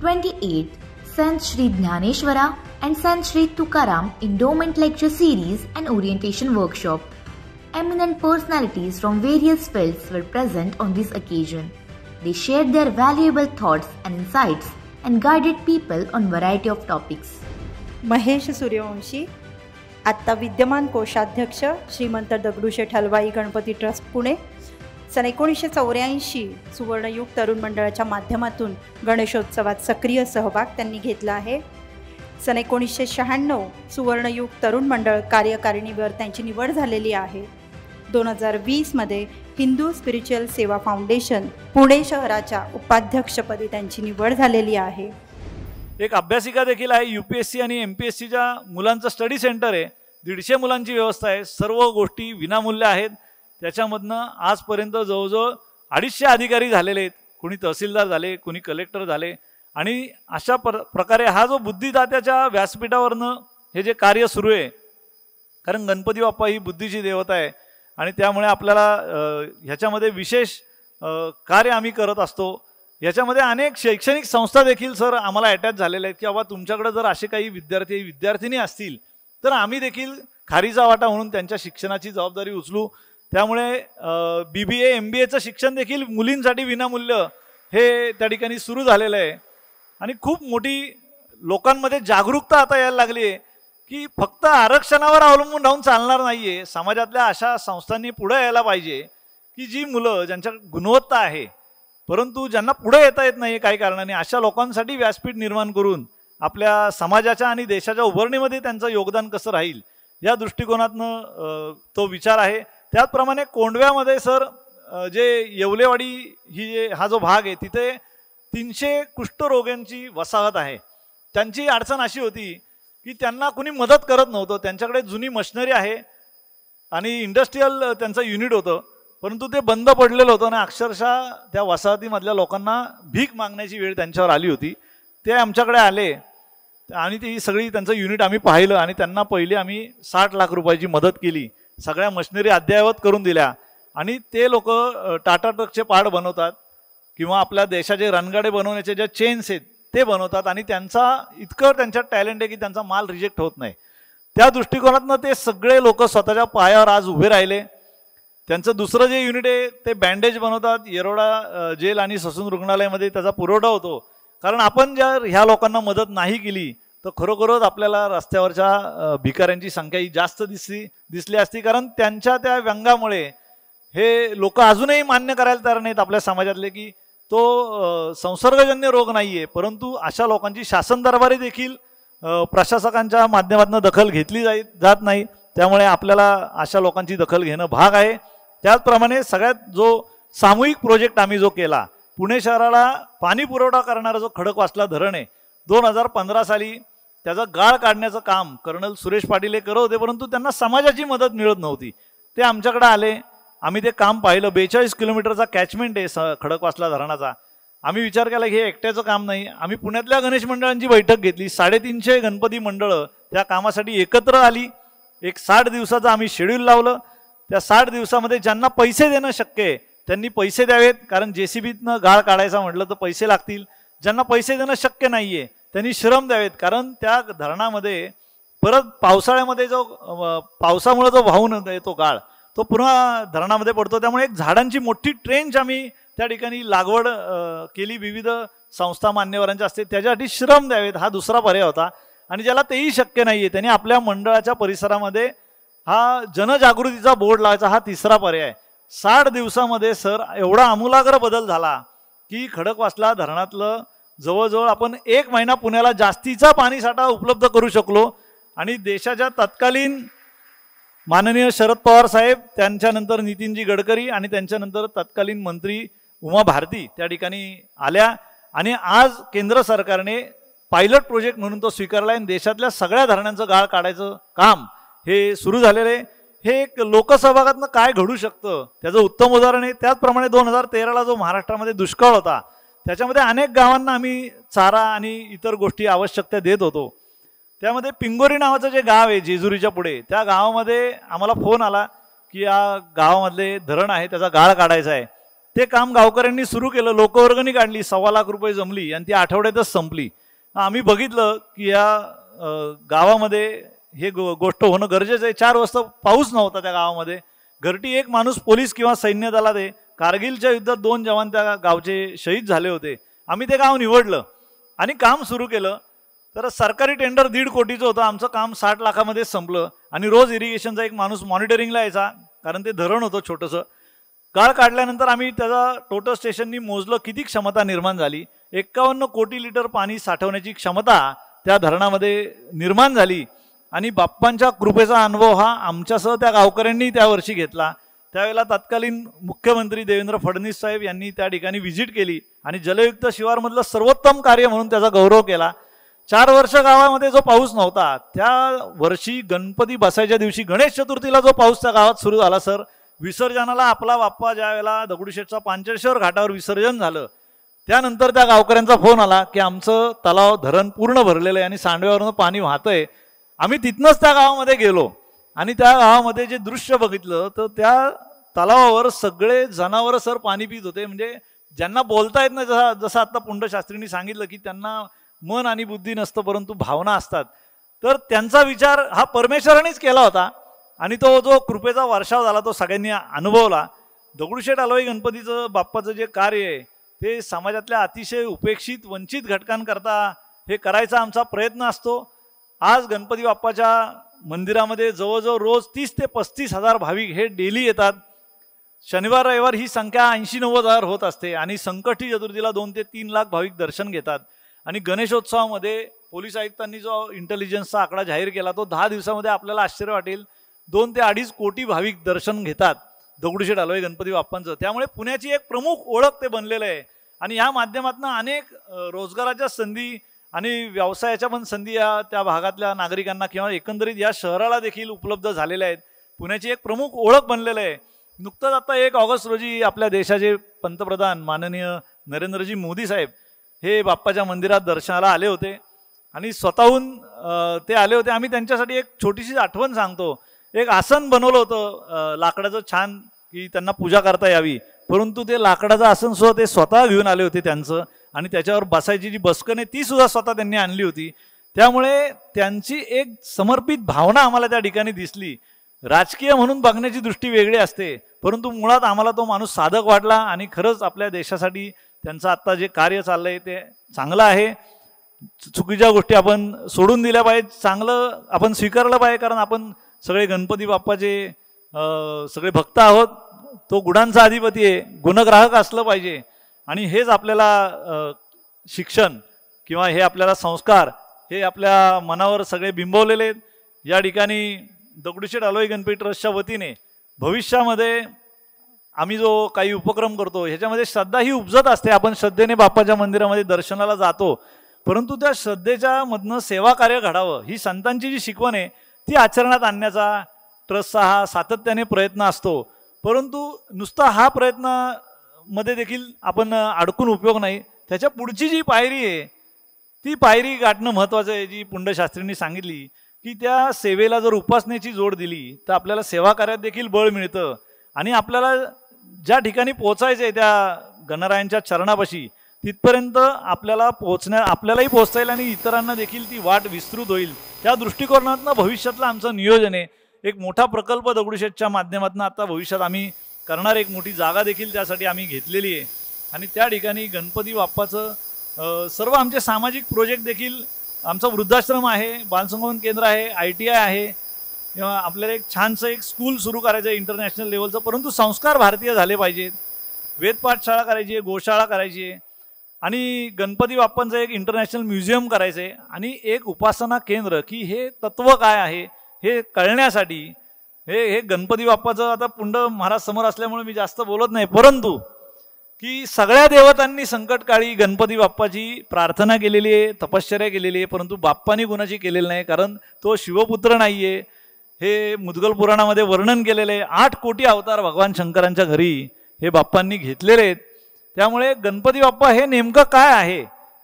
28th, Sant Shri Dnyaneshwara and Sant Shri Tukaram Endowment Lecture Series and Orientation Workshop. Eminent personalities from various fields were present on this occasion. They shared their valuable thoughts and insights and guided people on variety of topics. Mahesh Suryavanshi, आत्ता विद्यमान कोषाध्यक्ष, श्रीमंत Dagdusheth Halwai Ganpati trust Pune. सन 1984 सुवर्णयुग तरुण मंडळाच्या माध्यमातून गणेशोत्सवात सक्रिय सहभाग त्यांनी घेतला आहे. सन 1996 सुवर्णयुग तरुण मंडळ कार्यकारिणीवर त्यांची निवड झालेली आहे. 2020 मध्ये हिंदू स्पिरिच्युअल सेवा फाउंडेशन पुणे शहराच्या उपाध्यक्षपदी त्यांची निवड झालेली आहे. एक अभ्यासिका देखील आहे. UPSC आणि MPSCच्या मुलांचं स्टडी सेंटर आहे. 150 मुलांची व्यवस्था आहे. सर्व गोष्टी विनामूल्य आहेत. त्याच्यामधनं आजपर्यंत जवळजवळ 250 अधिकारी झालेले आहेत. कोणी तहसीलदार झाले, कोणी कलेक्टर झाले. आणि अशा प्रकारे हा जो बुद्धिदात्याच्या व्यासपीठावरनं हे जे कार्य सुरू आहे, कारण गणपती बाप्पा ही बुद्धीची देवता आहे आणि त्यामुळे आपल्याला ह्याच्यामध्ये विशेष कार्य आम्ही करत असतो. याच्यामध्ये अनेक शैक्षणिक संस्था देखील सर आम्हाला अटॅच झालेल्या आहेत की बाबा तुमच्याकडे जर असे काही विद्यार्थी असतील तर आम्ही देखील खारीचा वाटा म्हणून त्यांच्या शिक्षणाची जबाबदारी उचलू. त्यामुळे BBA MBAचं शिक्षण देखील मुलींसाठी विनामूल्य हे त्या ठिकाणी सुरू झालेलं आहे. आणि खूप मोठी लोकांमध्ये जागरूकता आता यायला लागली आहे की फक्त आरक्षणावर अवलंबून राहून चालणार नाही आहे. समाजातल्या अशा संस्थांनी पुढे यायला पाहिजे की जी मुलं ज्यांच्या गुणवत्ता आहे परंतु ज्यांना पुढे येता येत नाही काही कारणाने, अशा लोकांसाठी व्यासपीठ निर्माण करून आपल्या समाजाच्या आणि देशाच्या उभारणीमध्ये त्यांचं योगदान कसं राहील या दृष्टिकोनातनं तो विचार आहे. त्याचप्रमाणे कोंडव्यामध्ये सर जे येवलेवाडी हा जो भाग आहे तिथे 300 कुष्ठरोग्यांची वसाहत आहे. त्यांची अडचण अशी होती की त्यांना कुणी मदत करत नव्हतं. त्यांच्याकडे जुनी मशिनरी आहे आणि इंडस्ट्रीयल त्यांचं युनिट होतं, परंतु ते बंद पडलेलं होतं आणि अक्षरशः त्या वसाहतीमधल्या लोकांना भीक मागण्याची वेळ त्यांच्यावर आली होती. ते आमच्याकडे आले आणि ती सगळी त्यांचं युनिट आम्ही पाहिलं आणि त्यांना पहिले आम्ही 60 लाख रुपयाची मदत केली. सगळ्या मशिनरी अद्ययावत करून दिल्या आणि ते लोक टाटा ट्रकचे पार्ट बनवतात किंवा आपल्या देशाचे रणगाडे बनवण्याचे ज्या चेन्स आहेत ते बनवतात आणि इतकं त्यांच्यात टॅलेंट आहे की त्यांचा माल रिजेक्ट होत नाही. त्या दृष्टिकोनातनं ते सगळे लोक स्वतःच्या पायावर आज उभे राहिले. त्यांचं दुसरं जे युनिट आहे ते बँडेज बनवतात. येरोडा जेल आणि ससून रुग्णालयामध्ये त्याचा पुरवठा होतो. कारण आपण जर ह्या लोकांना मदत नाही केली तर खरोखरच आपल्याला रस्त्यावरच्या भिकाऱ्यांची संख्या ही जास्त दिसली असती. कारण त्यांच्या त्या व्यंगामुळे हे लोक अजूनही मान्य करायला तयार नाहीत आपल्या समाजातले की तो संसर्गजन्य रोग नाही आहे, परंतु अशा लोकांची शासन दरबारी देखील प्रशासकांच्या माध्यमातून दखल घेतली जात नाही. त्यामुळे आपल्याला अशा लोकांची दखल घेणं भाग आहे. त्याचप्रमाणे सगळ्यात जो सामूहिक प्रोजेक्ट आम्ही जो केला, पुणे शहराला पाणी पुरवठा करणारा जो खडकवासला धरण आहे, 2015 साली त्याचं गाळ काढण्याचं काम कर्नल सुरेश पाटील हे करत होते, परंतु त्यांना समाजाची मदत मिळत नव्हती. ते आमच्याकडे आले, आम्ही ते काम पाहिलं. 42 किलोमीटरचा कॅचमेंट आहे खडकवासला धरणाचा. आम्ही विचार केला की हे एकट्याचं काम नाही. आम्ही पुण्यातल्या गणेश मंडळांची बैठक घेतली. 350 गणपती मंडळं त्या कामासाठी एकत्र आली. एक 60 दिवसाचं आम्ही शेड्यूल लावलं. त्या 60 दिवसामध्ये ज्यांना पैसे देणं शक्य आहे त्यांनी पैसे द्यावेत, कारण JCBतनं गाळ काढायचा म्हटलं तर पैसे लागतील. ज्यांना पैसे देणं शक्य नाही आहे त्यांनी श्रम द्यावेत, कारण त्या धरणामध्ये परत पावसाळ्यामध्ये जो पावसामुळे जो वाहून येतो गाळ तो पुन्हा धरणामध्ये पडतो. त्यामुळे एक झाडांची मोठी ट्रेंच आम्ही त्या ठिकाणी लागवड केली. विविध संस्था मान्यवरांच्या असते त्याच्यासाठी श्रम द्यावेत हा दुसरा पर्याय होता. आणि ज्याला तेही शक्य नाही आहे त्यांनी आपल्या मंडळाच्या परिसरामध्ये हा जनजागृतीचा बोर्ड लावायचा हा तिसरा पर्याय. 60 दिवसामध्ये सर एवढा आमूलाग्र बदल झाला की खडकवासला धरणातलं जवळजवळ आपण 1 महिना पुण्याला जास्तीचा पाणीसाठा उपलब्ध करू शकलो. आणि देशाच्या तत्कालीन माननीय शरद पवार साहेब, त्यांच्यानंतर नितीनजी गडकरी आणि त्यांच्यानंतर तत्कालीन मंत्री उमा भारती त्या ठिकाणी आल्या आणि आज केंद्र सरकारने पायलट प्रोजेक्ट म्हणून तो स्वीकारला आहे. देशातल्या सगळ्या धरणांचं गाळ काढायचं काम हे सुरू झालेलं आहे. हे एक लोकसहभागातनं काय घडू शकतं त्याचं उत्तम उदाहरण आहे. त्याचप्रमाणे 2013ला जो महाराष्ट्रामध्ये दुष्काळ होता त्याच्यामध्ये अनेक गावांना आम्ही चारा आणि इतर गोष्टी आवश्यकता देत होतो. त्यामध्ये पिंगोरी नावाचं जे गाव आहे जेजुरीच्या पुढे, त्या गावामध्ये आम्हाला फोन आला की या गावामधले धरण आहे त्याचा गाळ काढायचा आहे. ते काम गावकऱ्यांनी सुरू केलं, लोकवर्गणी काढली, 1.25 लाख रुपये जमली आणि ती आठवड्यातच संपली. आम्ही बघितलं की या गावामध्ये हे गोष्ट होणं गरजेचं आहे. 4 वाजता पाऊस नव्हता त्या गावामध्ये. घरटी एक माणूस पोलीस किंवा सैन्य दलात आहे. कारगिलच्या युद्धात 2 जवान त्या गावचे शहीद झाले होते. आम्ही ते गाव निवडलं आणि काम सुरू केलं. तर सरकारी टेंडर 1.5 कोटीचं होतं. आमचं काम 60 लाखामध्ये संपलं आणि रोज इरिगेशनचा एक माणूस मॉनिटरिंगला यायचा, कारण ते धरण होतं छोटंसं. गाळ काढल्यानंतर आम्ही त्याचा टोटल स्टेशननी मोजलं किती क्षमता निर्माण झाली. 51 कोटी लिटर पाणी साठवण्याची क्षमता त्या धरणामध्ये निर्माण झाली. आणि बाप्पांच्या कृपेचा अनुभव हा आमच्यासह त्या गावकऱ्यांनी त्या वर्षी घेतला. त्यावेळेला तत्कालीन मुख्यमंत्री देवेंद्र फडणवीस साहेब यांनी त्या ठिकाणी व्हिजिट केली आणि जलयुक्त शिवारमधलं सर्वोत्तम कार्य म्हणून त्याचा गौरव केला. 4 वर्ष गावामध्ये जो पाऊस नव्हता, त्या वर्षी गणपती बसायच्या दिवशी गणेश चतुर्थीला जो पाऊस त्या गावात सुरू झाला सर, विसर्जनाला आपला बाप्पा ज्या वेळेला दगडूशेठचा पांचेश्वर घाटावर विसर्जन झालं, त्यानंतर त्या गावकऱ्यांचा फोन आला की आमचं तलाव धरण पूर्ण भरलेलं आहे आणि सांडव्यावरनं पाणी वाहतंय. आम्ही तिथनंच त्या गावामध्ये गेलो आणि त्या गावामध्ये जे दृश्य बघितलं तर त्या तलावावर सगळे जनावरं सर पाणी पित होते. म्हणजे ज्यांना बोलता येत नाही, जसं आता पुंडशास्त्रींनी सांगितलं की त्यांना मन आणि बुद्धी नसतं परंतु भावना असतात, तर त्यांचा विचार हा परमेश्वरानेच केला होता आणि तो जो कृपेचा वर्षाव झाला तो सगळ्यांनी अनुभवला. दगडूशेठ हलवाई गणपतीचं बाप्पाचं जे कार्य आहे ते समाजातल्या अतिशय उपेक्षित वंचित घटकांकरता हे करायचा आमचा प्रयत्न असतो. आज गणपती बाप्पाच्या मंदिरामध्ये जवळजवळ रोज 30 ते 35 हजार भाविक हे डेली येतात. शनिवार रविवार ही संख्या 80-90 हजार होत असते आणि संकष्टी चतुर्थीला 2 ते 3 लाख भाविक दर्शन घेतात. आणि गणेशोत्सवामध्ये पोलीस आयुक्तांनी जो इंटेलिजन्सचा आकडा जाहीर केला तो 10 दिवसामध्ये आपल्याला आश्चर्य वाटेल, 2 ते 2.5 कोटी भाविक दर्शन घेतात दगडूशेठ हलवाई गणपती बाप्पांचं. त्यामुळे पुण्याची एक प्रमुख ओळख ते बनलेलं आहे आणि या माध्यमातून अनेक रोजगाराच्या संधी आणि व्यवसायाच्या पण संधी या त्या भागातल्या नागरिकांना किंवा एकंदरीत या शहराला देखील उपलब्ध झालेल्या आहेत. पुण्याची एक प्रमुख ओळख बनलेलं आहे. नुकतंच आता 1 ऑगस्ट रोजी आपल्या देशाचे पंतप्रधान माननीय नरेंद्रजी मोदी साहेब हे बाप्पाच्या मंदिरात दर्शनाला आले होते आणि स्वतःहून ते आले होते. आम्ही त्यांच्यासाठी एक छोटीशी आठवण सांगतो. एक आसन बनवलं होतं लाकडाचं छान की त्यांना पूजा करता यावी, परंतु ते लाकडाचं आसन सुद्धा ते स्वतः घेऊन आले होते त्यांचं आणि त्याच्यावर बसायची जी बसकने ती सुद्धा स्वतः त्यांनी आणली होती. त्यामुळे त्यांची एक समर्पित भावना आम्हाला त्या ठिकाणी दिसली. राजकीय म्हणून बघण्याची दृष्टी वेगळी असते, परंतु मुळात आम्हाला तो माणूस साधक वाटला आणि खरंच आपल्या देशासाठी त्यांचं आत्ता जे कार्य चाललंय ते चांगलं आहे. चुकीच्या गोष्टी आपण सोडून दिल्या पाहिजेत, चांगलं आपण स्वीकारलं पाहिजे, कारण आपण सगळे गणपती बाप्पाचे सगळे भक्त आहोत. तो गुणांचा अधिपती आहे, गुणग्राहक असलं पाहिजे आणि हेच आपल्याला शिक्षण किंवा हे आपल्याला संस्कार हे आपल्या मनावर सगळे बिंबवलेले आहेत. या ठिकाणी दगडूशेठ हलवाई गणपती ट्रस्टच्या वतीने भविष्यामध्ये आम्ही जो काही उपक्रम करतो ह्याच्यामध्ये श्रद्धा ही उपजत असते. आपण श्रद्धेने बाप्पाच्या मंदिरामध्ये दर्शनाला जातो, परंतु त्या श्रद्धेच्या मधनं सेवा कार्य घडावं ही संतांची जी शिकवण आहे ती आचरणात आणण्याचा ट्रस्टचा हा सातत्याने प्रयत्न असतो. परंतु नुसता हा प्रयत्न मध्ये देखील आपण अडकून उपयोग नाही. त्याच्या पुढची जी पायरी आहे ती पायरी गाठणं महत्त्वाचं आहे, जी पुंडशास्त्रींनी सांगितली की त्या सेवेला जर उपासनेची जोड दिली तर आपल्याला सेवा कार्यात देखील बळ मिळतं आणि आपल्याला ज्या ठिकाणी पोहोचायचं आहे त्या गणरायांच्या चरणापाशी तिथपर्यंत आपल्यालाही पोहोचता येईल आणि इतरांना देखील ती वाट विस्तृत होईल. त्या दृष्टिकोनातनं भविष्यातलं आमचं नियोजन आहे. एक मोठा प्रकल्प दगडूशेठच्या माध्यमातून आता भविष्यात आम्ही करणार, एक मोठी जागा देखील त्यासाठी आम्ही घेतलेली आहे आणि त्या ठिकाणी गणपती बाप्पाचं सर्व आमचे सामाजिक प्रोजेक्ट देखील, आमचा वृद्धाश्रम आहे, बालसंगोपन केंद्र आहे, ITI आहे, किंवा आपल्याला एक छानसं एक स्कूल सुरू करायचं आहे इंटरनॅशनल लेवलचं, परंतु संस्कार भारतीय झाले पाहिजेत. वेदपाठशाळा करायची आहे, गोशाळा करायची आहे आणि गणपती बाप्पांचं एक इंटरनॅशनल म्युझियम करायचं आहे आणि एक उपासना केंद्र की हे तत्व काय आहे हे कळण्यासाठी हे गणपती बाप्पाचं आता पुंड महाराज समोर असल्यामुळे मी जास्त बोलत नाही, परंतु की सगळ्या देवतांनी संकटकाळी गणपती बाप्पाची प्रार्थना केलेली आहे, तपश्चर्या केलेली आहे, परंतु बाप्पांनी कुणाची केलेली नाही, कारण तो शिवपुत्र नाही आहे. हे मुद्गल पुराणामध्ये वर्णन केलेलं आहे. 8 कोटी अवतार भगवान शंकरांच्या घरी हे बाप्पांनी घेतलेले आहेत. त्यामुळे गणपती बाप्पा हे नेमकं काय आहे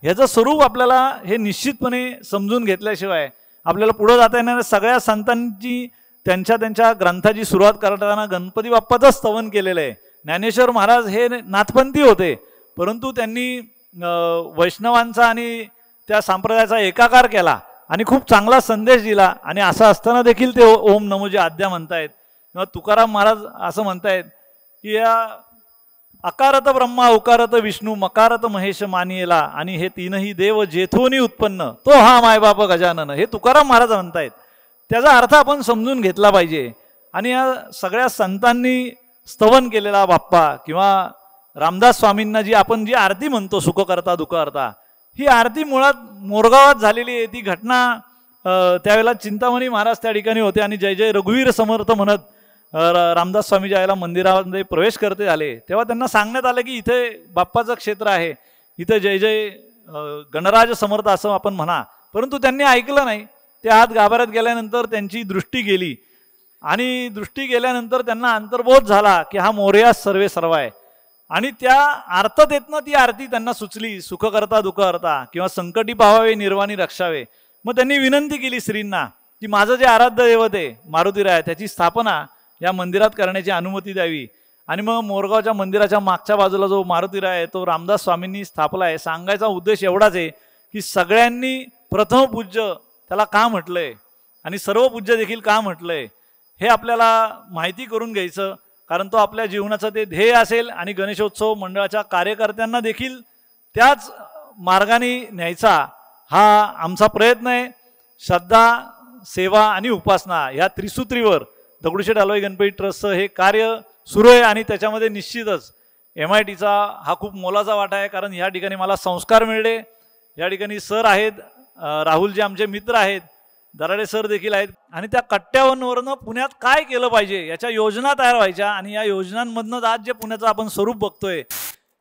ह्याचं स्वरूप आपल्याला हे निश्चितपणे समजून घेतल्याशिवाय आपल्याला पुढे जाता येणार. सगळ्या संतांची त्यांच्या ग्रंथाची सुरुवात करताना गणपती बाप्पाचं स्तवन केलेलं आहे. ज्ञानेश्वर महाराज हे नाथपंथी होते, परंतु त्यांनी वैष्णवांचा आणि त्या संप्रदायाचा एकाकार केला आणि खूप चांगला संदेश दिला. आणि असं असताना देखील ते ओम नमो जे आद्या म्हणतायत, किंवा तुकाराम महाराज असं म्हणतायत की या अकारत ब्रह्मा उकारत विष्णू मकारत महेश मानियेला, आणि हे तीनही देव जेथोनी उत्पन्न तो हा मायबाप गजानन, हे तुकाराम महाराज म्हणतायत. त्याचा अर्थ आपण समजून घेतला पाहिजे. आणि या सगळ्या संतांनी स्तवन केलेला बाप्पा किंवा रामदास स्वामींना जी आपण जी आरती म्हणतो सुख करता दुःख करता, ही आरती मुळात मोरगावात झालेली आहे. ती घटना त्यावेळेला चिंतामणी महाराज त्या ठिकाणी होते आणि जय जय रघुवीर समर्थ म्हणत रामदास स्वामी ज्यावेळेला मंदिरामध्ये प्रवेश करते झाले, तेव्हा त्यांना सांगण्यात आलं की इथे बाप्पाचं क्षेत्र आहे, इथे जय जय गणराज समर्थ असं आपण म्हणा. परंतु त्यांनी ऐकलं नाही. ते आत गाभाऱ्यात गेल्यानंतर त्यांची दृष्टी गेली, आणि दृष्टी गेल्यानंतर त्यांना अंतर्बोध झाला की हा मोरया सर्वे सर्व आहे. आणि त्या अर्थतेतनं ती आरती त्यांना सुचली, सुख करता दुःख करता किंवा संकटी पाहावे निर्वाणी रक्षावे. मग त्यांनी विनंती केली श्रींना की माझं जे आराध्य दैवत आहे मारुतीराय, त्याची स्थापना या मंदिरात करण्याची अनुमती द्यावी. आणि मग मोरगावच्या मंदिराच्या मागच्या बाजूला जो मारुतीराय आहे तो रामदास स्वामींनी स्थापला आहे. सांगायचा उद्देश एवढाच आहे की सगळ्यांनी प्रथम पूज्य त्याला का म्हटलंय आणि सर्व पूज्य देखील का म्हटलंय हे आपल्याला माहिती करून घ्यायचं, कारण तो आपल्या जीवनाचं ते ध्येय असेल. आणि गणेशोत्सव मंडळाच्या कार्यकर्त्यांना देखील त्याच मार्गाने न्यायचा हा आमचा प्रयत्न आहे. श्रद्धा, सेवा आणि उपासना या त्रिसूत्रीवर दगडूशेठ हलवाई गणपती ट्रस्टचं हे कार्य सुरू आहे. आणि त्याच्यामध्ये निश्चितच MITचा हा खूप मोलाचा वाटा आहे, कारण या ठिकाणी मला संस्कार मिळले. या ठिकाणी सर आहेत, राहुलजी आमचे मित्र आहेत, दराडे सर देखील आहेत. आणि त्या कट्ट्यावरनं पुण्यात काय केलं पाहिजे याच्या योजना तयार व्हायच्या. आणि या योजनांमधनंच आज जे पुण्याचं आपण स्वरूप बघतोय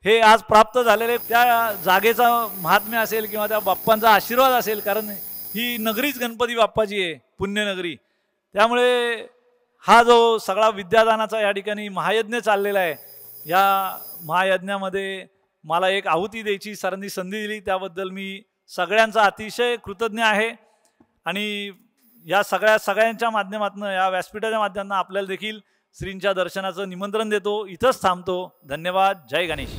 हे आज प्राप्त झालेले. त्या जागेचा महात्म्य असेल किंवा त्या बाप्पांचा आशीर्वाद असेल, कारण ही नगरीच गणपती बाप्पाची आहे, पुण्यनगरी. त्यामुळे हा जो सगळा विद्यादानाचा या ठिकाणी महायज्ञ चाललेला आहे, या महायज्ञामध्ये मला एक आहुती द्यायची सरांनी संधी दिली, त्याबद्दल मी सगळ्यांचा अतिशय कृतज्ञ आहे. आणि या सगळ्यांच्या माध्यमातून, या व्यासपीठाच्या माध्यमातून आपल्याला देखील श्रींच्या दर्शनाचं निमंत्रण देतो. इथंच थांबतो. धन्यवाद. जय गणेश.